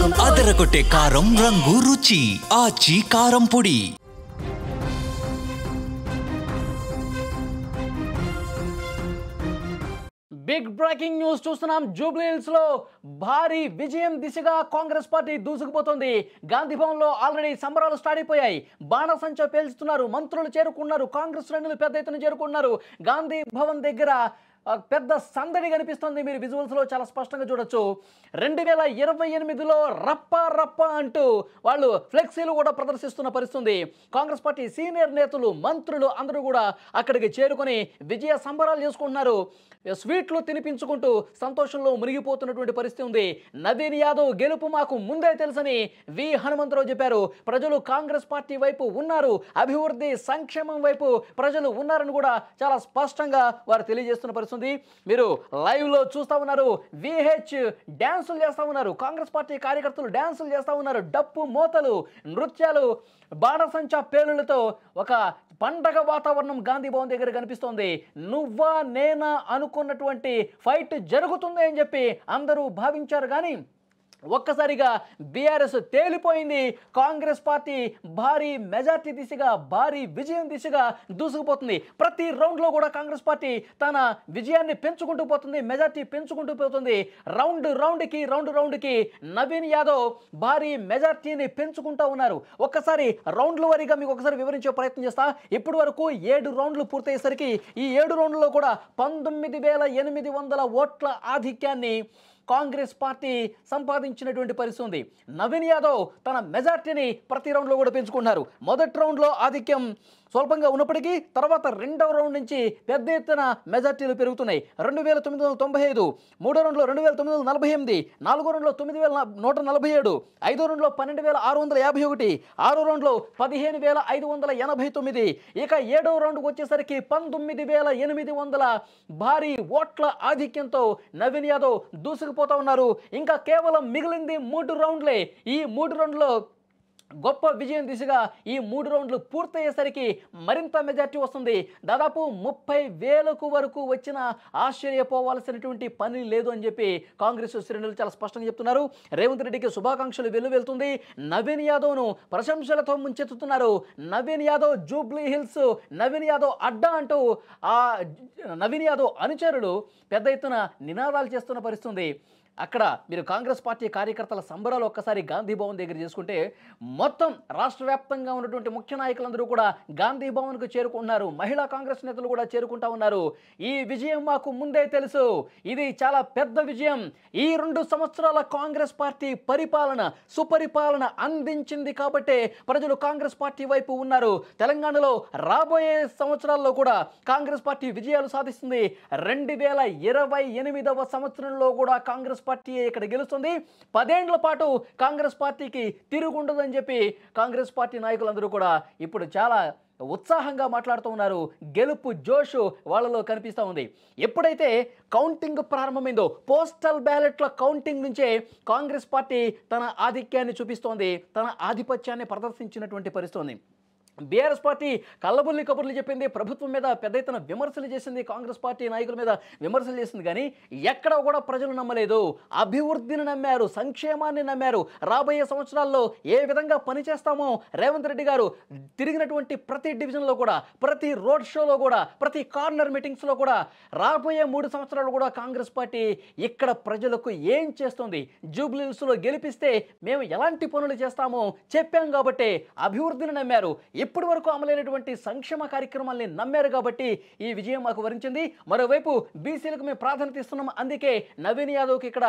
అదరగొట్టే కారం రంగు రుచి ఆచి కారం పొడి. బిగ్ బ్రేకింగ్ న్యూస్ చూస్తున్నాం. జూబ్లీ హిల్స్ లో భారీ విజయం దిశగా కాంగ్రెస్ పార్టీ దూసుకుపోతుంది. గాంధీ భవన్ లో ఆల్రెడీ సంబరాలు స్టార్ట్ అయిపోయాయి. బాణసంచా పేల్చుతున్నారు, మంత్రులు చేరుకున్నారు, కాంగ్రెస్ శ్రేణులు పెద్ద ఎత్తున చేరుకున్నారు. గాంధీ భవన్ దగ్గర పెద్ద సందడి కనిపిస్తుంది. మీరు విజువల్స్ లో చాలా స్పష్టంగా చూడొచ్చు. 2028లో రప్ప రప్ప అంటూ వాళ్ళు ఫ్లెక్సీలు కూడా ప్రదర్శిస్తున్న పరిస్థితుంది. కాంగ్రెస్ పార్టీ సీనియర్ నేతలు, మంత్రులు అందరూ కూడా అక్కడికి చేరుకొని విజయ సంబరాలు చేసుకుంటున్నారు. స్వీట్లు తినిపించుకుంటూ సంతోషంలో మునిగిపోతున్నటువంటి పరిస్థితి ఉంది. నవీన్ యాదవ్ గెలుపు మాకు ముందే తెలుసని వి హనుమంతరావు చెప్పారు. ప్రజలు కాంగ్రెస్ పార్టీ వైపు ఉన్నారు, అభివృద్ధి సంక్షేమం వైపు ప్రజలు ఉన్నారని కూడా చాలా స్పష్టంగా వారు తెలియజేస్తున్న పరిస్థితి. మీరు లైవ్ లో చూస్తా ఉన్నారు. విహెచ్ డాన్సులు చేస్తా ఉన్నారు, కాంగ్రెస్ పార్టీ కార్యకర్తలు డాన్సులు చేస్తా ఉన్నారు. డప్పు మోతలు, నృత్యాలు, బాణసంచా పేలులతో ఒక పండగ వాతావరణం గాంధీ భవన్ దగ్గర కనిపిస్తోంది. నువ్వా నేనా అనుకున్నటువంటి ఫైట్ జరుగుతుంది అని చెప్పి అందరూ భావించారు. కానీ ఒక్కసారిగా బీఆర్ఎస్ తేలిపోయింది. కాంగ్రెస్ పార్టీ భారీ మెజార్టీ దిశగా, భారీ విజయం దిశగా దూసుకుపోతుంది. ప్రతి రౌండ్లో కూడా కాంగ్రెస్ పార్టీ తన విజయాన్ని పెంచుకుంటూ పోతుంది, మెజార్టీ పెంచుకుంటూ పోతుంది. రౌండ్ రౌండ్కి నవీన్ యాదవ్ భారీ మెజార్టీని పెంచుకుంటూ ఉన్నారు. ఒక్కసారి రౌండ్ల వారీగా మీకు ఒకసారి వివరించే ప్రయత్నం చేస్తా. ఇప్పటి వరకు 7 రౌండ్లు పూర్తయ్యేసరికి ఈ 7 రౌండ్లలో కూడా 19,800 ఓట్ల ఆధిక్యాన్ని కాంగ్రెస్ పార్టీ సంపాదించినటువంటి పరిస్థితి ఉంది. నవీన్ యాదవ్ తన మెజార్టీని ప్రతి రౌండ్లో కూడా పెంచుకున్నారు. మొదటి రౌండ్లో ఆధిక్యం స్వల్పంగా ఉన్నప్పటికీ తర్వాత రెండవ రౌండ్ నుంచి పెద్ద ఎత్తున మెజార్టీలు పెరుగుతున్నాయి. 2,995, మూడో రౌండ్లో 2,948, నాలుగో రౌండ్లో 9,147, ఐదో రౌండ్లో 12,651, ఆరో రౌండ్లో 15,589, ఇక ఏడవ రౌండ్కి వచ్చేసరికి 19,800 భారీ ఓట్ల ఆధిక్యంతో నవీన్ యాదవ్ దూసుకుపోతా ఉన్నారు. ఇంకా కేవలం మిగిలింది 3 రౌండ్లే. ఈ 3 రౌండ్లో గొప్ప విజయం దిశగా ఈ 3 రౌండ్లు పూర్తయ్యేసరికి మరింత మెజార్టీ వస్తుంది. దాదాపు 30,000కు వరకు వచ్చిన ఆశ్చర్యపోవాల్సినటువంటి పని లేదు అని చెప్పి కాంగ్రెస్ శ్రేణులు చాలా స్పష్టంగా చెప్తున్నారు. రేవంత్ రెడ్డికి శుభాకాంక్షలు వెల్లువెళ్తుంది. నవీన్ యాదవ్ను ప్రశంసలతో ముంచెత్తుతున్నారు. నవీన్ యాదవ్ జూబ్లీ హిల్స్, నవీన్ యాదవ్ అడ్డా అంటూ ఆ నవీన్ యాదవ్ అనుచరులు పెద్ద ఎత్తున నినాదాలు చేస్తున్న పరిస్థితి. అక్కడ మీరు కాంగ్రెస్ పార్టీ కార్యకర్తల సంబరాలు ఒక్కసారి గాంధీ భవన్ దగ్గర చేసుకుంటే మొత్తం రాష్ట్ర వ్యాప్తంగా ఉన్నటువంటి ముఖ్య నాయకులందరూ కూడా గాంధీ భవన్కు చేరుకుంటున్నారు. మహిళా కాంగ్రెస్ నేతలు కూడా చేరుకుంటా ఉన్నారు. ఈ విజయం మాకు ముందే తెలుసు, ఇది చాలా పెద్ద విజయం. ఈ 2 సంవత్సరాల కాంగ్రెస్ పార్టీ పరిపాలన, సుపరిపాలన అందించింది కాబట్టే ప్రజలు కాంగ్రెస్ పార్టీ వైపు ఉన్నారు. తెలంగాణలో రాబోయే సంవత్సరాల్లో కూడా కాంగ్రెస్ పార్టీ విజయాలు సాధిస్తుంది. 2028వ సంవత్సరంలో కూడా కాంగ్రెస్ పార్టీ ఇక్కడ గెలుస్తుంది. 10 ఏళ్ల పాటు కాంగ్రెస్ పార్టీకి తిరుగుండదని చెప్పి కాంగ్రెస్ పార్టీ నాయకులందరూ కూడా ఇప్పుడు చాలా ఉత్సాహంగా మాట్లాడుతూ ఉన్నారు. గెలుపు జోషు వాళ్ళలో కనిపిస్తూ ఉంది. ఎప్పుడైతే కౌంటింగ్ ప్రారంభమైందో, పోస్టల్ బ్యాలెట్ల కౌంటింగ్ నుంచే కాంగ్రెస్ పార్టీ తన ఆధిక్యాన్ని చూపిస్తోంది, తన ఆధిపత్యాన్ని ప్రదర్శించినటువంటి పరిస్థితి. బీఆర్ఎస్ పార్టీ కళ్ళబుల్లి కబుర్లు చెప్పింది, ప్రభుత్వం మీద పెద్ద ఎత్తున విమర్శలు చేసింది, కాంగ్రెస్ పార్టీ నాయకుల మీద విమర్శలు చేసింది. కానీ ఎక్కడ కూడా ప్రజలు నమ్మలేదు. అభివృద్ధిని నమ్మారు, సంక్షేమాన్ని నమ్మారు. రాబోయే సంవత్సరాల్లో ఏ విధంగా పనిచేస్తామో రేవంత్ రెడ్డి గారు తిరిగినటువంటి ప్రతి డివిజన్లో కూడా, ప్రతి రోడ్ షోలో కూడా, ప్రతి కార్నర్ మీటింగ్స్లో కూడా రాబోయే 3 సంవత్సరాలు కూడా కాంగ్రెస్ పార్టీ ఇక్కడ ప్రజలకు ఏం చేస్తుంది, జూబ్లీ హిల్స్లో గెలిపిస్తే మేము ఎలాంటి పనులు చేస్తామో చెప్పాం కాబట్టి అభివృద్ధిని నమ్మారు. ఇప్పటి వరకు అమలైనటువంటి సంక్షేమ కార్యక్రమాల్ని నమ్మారు కాబట్టి ఈ విజయం మాకు వరించింది. మరోవైపు బీసీలకు మేము ప్రాధాన్యత ఇస్తున్నాం, అందుకే నవీన్ యాదవ్కి ఇక్కడ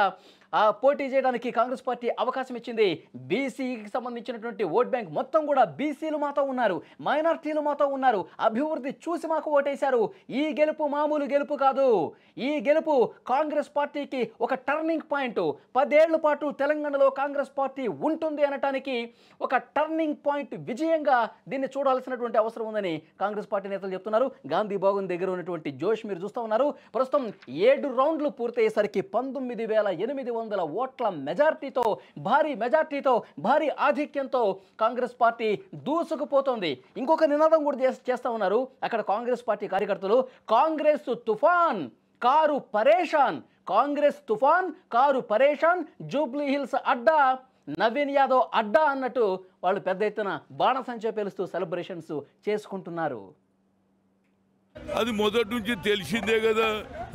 పోటీ చేయడానికి కాంగ్రెస్ పార్టీ అవకాశం ఇచ్చింది. బీసీకి సంబంధించినటువంటి ఓట్ బ్యాంక్ మొత్తం కూడా బీసీలు మాతో ఉన్నారు, మైనార్టీలు మాతో ఉన్నారు, అభివృద్ధి చూసి మాకు ఓటేశారు. ఈ గెలుపు మామూలు గెలుపు కాదు. ఈ గెలుపు కాంగ్రెస్ పార్టీకి ఒక టర్నింగ్ పాయింట్. 10 ఏళ్ల పాటు తెలంగాణలో కాంగ్రెస్ పార్టీ ఉంటుంది అనటానికి ఒక టర్నింగ్ పాయింట్ విజయంగా దీన్ని చూడాల్సినటువంటి అవసరం ఉందని కాంగ్రెస్ పార్టీ నేతలు చెప్తున్నారు. గాంధీ భవన్ దగ్గర ఉన్నటువంటి జోష్ మీరు చూస్తూ ఉన్నారు. ప్రస్తుతం 7 రౌండ్లు పూర్తయ్యేసరికి 19,800 ఓట్ల మెజార్టీతో, భారీ మెజార్టీతో, భారీ ఆధిక్యంతో కాంగ్రెస్ పార్టీ దూసుకుపోతోంది. ఇంకొక నినాదం కూడా చేస్తా ఉన్నారు అక్కడ కాంగ్రెస్ పార్టీ కార్యకర్తలు. కాంగ్రెస్ తుఫాన్ కారు పరేషాన్, కాంగ్రెస్ తుఫాన్ కారు పరేషాన్, జూబ్లీ హిల్స్ అడ్డా నవీన్ యాదవ్ అడ్డా అన్నట్టు వాళ్ళు పెద్ద ఎత్తున బాణసంచా పేలుస్తూ సెలబ్రేషన్స్ చేసుకుంటున్నారు. అది మొదటి నుంచి తెలిసిందే కదా.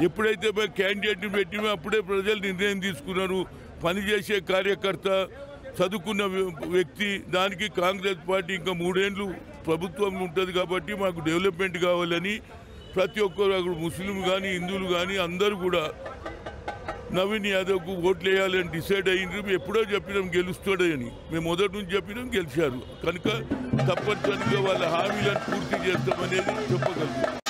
ఎప్పుడైతే మేము క్యాండిడేట్ని పెట్టిమో అప్పుడే ప్రజలు నిర్ణయం తీసుకున్నారు. పనిచేసే కార్యకర్త, చదువుకున్న వ్యక్తి, దానికి కాంగ్రెస్ పార్టీ ఇంకా 3 ఏళ్ళు ప్రభుత్వం ఉంటుంది కాబట్టి మాకు డెవలప్మెంట్ కావాలని ప్రతి ఒక్కరు అక్కడ ముస్లిం కానీ హిందువులు కానీ అందరూ కూడా నవీన్ యాదవ్కు ఓట్లు వేయాలని డిసైడ్ అయ్యిండ్రు. ఎప్పుడో చెప్పినాం గెలుస్తాడని, మేము మొదటి నుంచి చెప్పినాం, గెలిచారు కనుక తప్పనిసరిగా వాళ్ళ హామీలను పూర్తి చేస్తామనేది చెప్పగలుగుతాం.